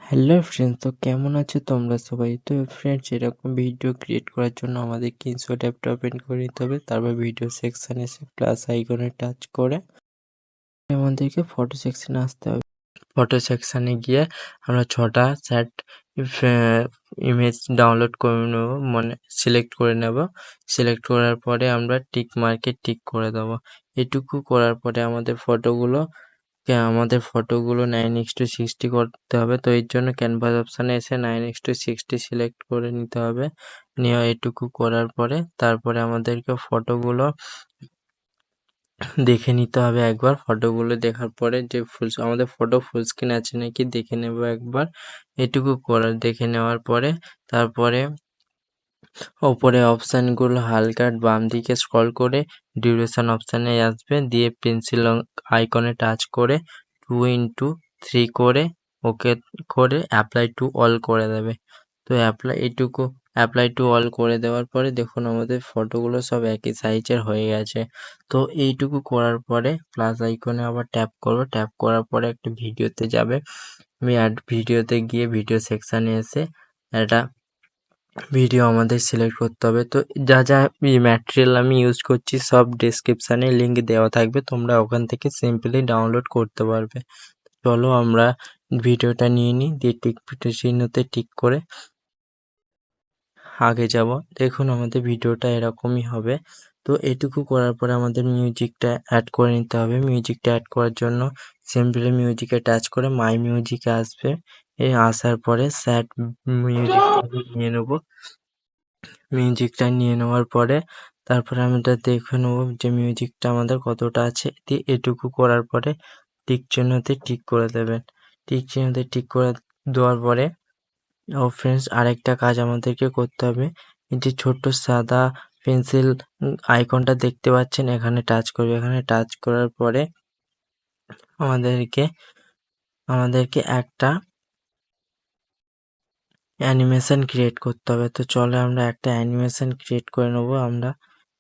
Hello friends, তো কেমন আছো তোমরা সবাই? তো ফ্রেন্ডস, এরকম ভিডিও ক্রিয়েট করার জন্য আমাদেরকে ইনশট অ্যাপটা ওপেন করে নিতে হবে। তারপর ভিডিও সেকশানে এসে প্লাস আইকনে টাচ করে আমাদেরকে ফটো সেকশানে আসতে হবে। ফটো সেকশানে গিয়ে আমরা 6টা সেট ইমেজ ডাউনলোড করে নেব, মানে সিলেক্ট করে নেব। সিলেক্ট করার পরে আমরা টিক মার্কে টিক করে দেবো। এটুকু করার পরে আমাদের ফটোগুলো 9:60 করতে হবে। তো এর জন্য ক্যানভাস অপশানে এসে 9:60 সিলেক্ট করে নিতে হবে। নিয়ে এটুকু করার পরে তারপরে আমাদেরকে ফটোগুলো দেখে নিতে হবে একবার। ফটোগুলো দেখার পরে যে আমাদের ফটো ফুল স্ক্রিন আছে নাকি দেখে নেব একবার। এটুকু দেখে নেওয়ার পরে তারপরে ওপরে অপশানগুলো হালকা বাম দিকে স্ক্রল করে ডিউরেশন অপশানে আসবে, দিয়ে পেন্সিল আইকনে টাচ করে 2:3 করে ওকে করে অ্যাপ্লাই টু অল করে দেবে। তো অ্যাপ্লাই টু অল করে দেওয়ার পরে দেখুন আমাদের ফটোগুলো সব একই সাইজের হয়ে গেছে। তো এইটুকু করার পরে প্লাস আইকনে আবার ট্যাপ করবো। ট্যাপ করার পরে একটা ভিডিওতে যাবে। আমি ভিডিওতে গিয়ে ভিডিও সেকশানে এসে একটা ভিডিও আমাদের সিলেক্ট করতে হবে। তো যা ম্যাটেরিয়াল আমি ইউজ করছি সব ডেসক্রিপশানে লিঙ্ক দেওয়া থাকবে, তোমরা ওখান থেকে সিম্পলি ডাউনলোড করতে পারবে। চলো আমরা ভিডিওটা নিয়ে নিই, দিয়ে চিহ্নতে টিক করে আগে যাব। দেখুন আমাদের ভিডিওটা এরকমই হবে। তো এটুকু করার পরে আমাদের মিউজিকটা অ্যাড করে নিতে হবে। মিউজিকটা অ্যাড করার জন্য সিম্পলি মিউজিকে টাচ করে মাই মিউজিকে আসবে। আসার পরে স্যাড মিউজিকটা নিয়ে নেবো। মিউজিকটা নিয়ে নেওয়ার পরে তারপরে আমরা দেখে নেবো যে মিউজিকটা আমাদের কতটা আছে। দিয়ে এটুকু করার পরে টিক চিহ্নতে টিক করে দেবেন। টিক চিহ্নতে টিক করে দেওয়ার পরে ফ্রেন্ডস, আরেকটা কাজ আমাদেরকে করতে হবে। এই যে ছোট্ট সাদা পেন্সিল আইকনটা দেখতে পাচ্ছেন, এখানে টাচ করবে। এখানে টাচ করার পরে আমাদেরকে একটা অ্যানিমেশন ক্রিয়েট করতে হবে। তো চলো আমরা একটা অ্যানিমেশন ক্রিয়েট করে নেবো। আমরা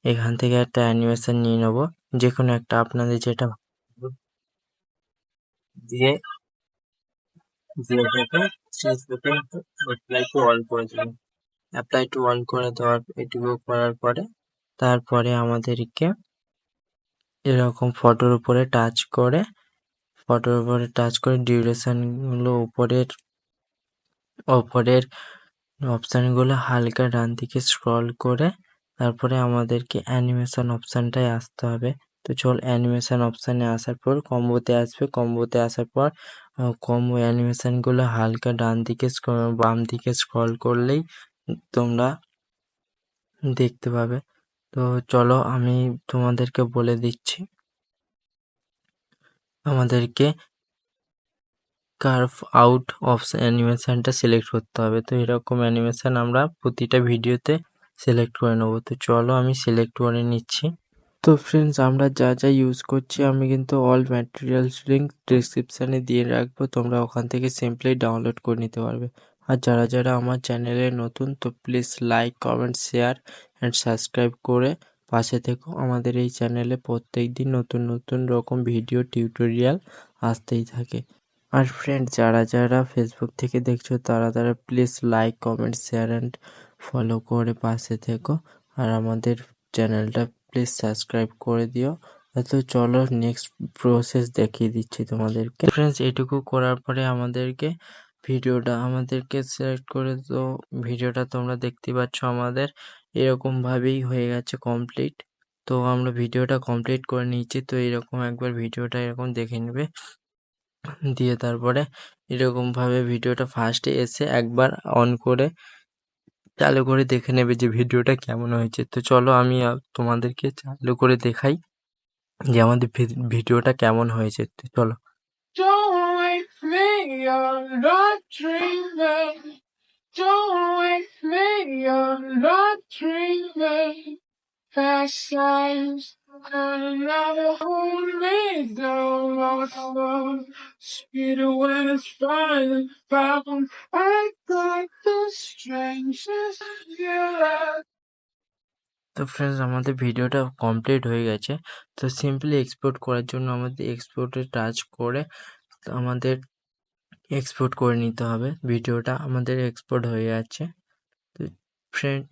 এখান থেকে একটা অ্যানিমেশন নিয়ে নেবো, যে কোনো একটা আপনাদের যেটা দিয়ে অ্যাপ্লাই টু অল করে দেবেন। অ্যাপ্লাই টু অল করে দেওয়ার এটুকু করার পরে তারপরে আমাদেরকে এরকম ফটোর উপরে টাচ করে ডিউরেশনগুলো ওপরের অপশানগুলো হালকা ডান দিকে স্ক্রল করে তারপরে আমাদেরকে অ্যানিমেশন অপশানটায় আসতে হবে। তো অ্যানিমেশন অপশানে আসার পর কম্বোতে আসবে। কম্বোতে আসার পর কম্বো অ্যানিমেশনগুলো হালকা বাম দিকে স্ক্রল করলেই তোমরা দেখতে পাবে। তো চলো আমি তোমাদেরকে বলে দিচ্ছি। আমাদেরকে কার্ভ আউট অ্যানিমেশনটা সিলেক্ট করতে হবে। তো এরকম অ্যানিমেশন আমরা প্রতিটা ভিডিওতে সিলেক্ট করে নেবো। তো চলো আমি সিলেক্ট করে নিচ্ছি। তো ফ্রেন্ডস, আমরা যা ইউজ করছি আমি কিন্তু অল ম্যাটেরিয়ালস লিঙ্ক ডেসক্রিপশানে দিয়ে রাখবো, তোমরা ওখান থেকে সিম্পলি ডাউনলোড করে নিতে পারবে। আর যারা আমার চ্যানেলে নতুন, তো please like, comment, share and subscribe করে পাশে থেকো। আমাদের এই চ্যানেলে প্রত্যেক দিন নতুন রকম ভিডিও টিউটোরিয়াল আসতেই থাকে। আর ফ্রেন্ডস, যারা ফেসবুক থেকে দেখছো তারা please like, comment, share and follow করে পাশে থেকো। আর আমাদের চ্যানেলটা প্লিজ সাবস্ক্রাইব করে দিও। তো চলো নেক্সট প্রসেস দেখিয়ে দিচ্ছি তোমাদেরকে। ফ্রেন্ডস, এটুকু করার পরে আমাদেরকে সিলেক্ট করে, তো ভিডিওটা তোমরা দেখতে পাচ্ছ আমাদের এরকমভাবেই হয়ে গেছে কমপ্লিট। তো আমরা ভিডিওটা কমপ্লিট করে নিয়েছি। তো এরকম একবার ভিডিওটা এরকম দেখে নেবে, দিয়ে তারপরে এরকমভাবে ভিডিওটা ফার্স্টে এসে একবার অন করে চালু করে দেখে নেবে যে ভিডিওটা কেমন হয়েছে। তো চলো আমি তোমাদেরকে চালু করে দেখাই যে আমাদের ভিডিওটা কেমন হয়েছে। তো চলো। Don't wake me, you're not dreaming. Don't wake me, you're not dreaming. Past lives could never hold me down. Lost love, speed when it's running found. I got the strangest feeling. তো friends, আমাদের ভিডিওটা complete হয়ে গেছে। তো simply export করার জন্য আমাদের এক্সপোর্টে touch করে আমাদের এক্সপোর্ট করে নিতে হবে। ভিডিওটা আমাদের এক্সপোর্ট হয়ে যাচ্ছে। তো ফ্রেন্ড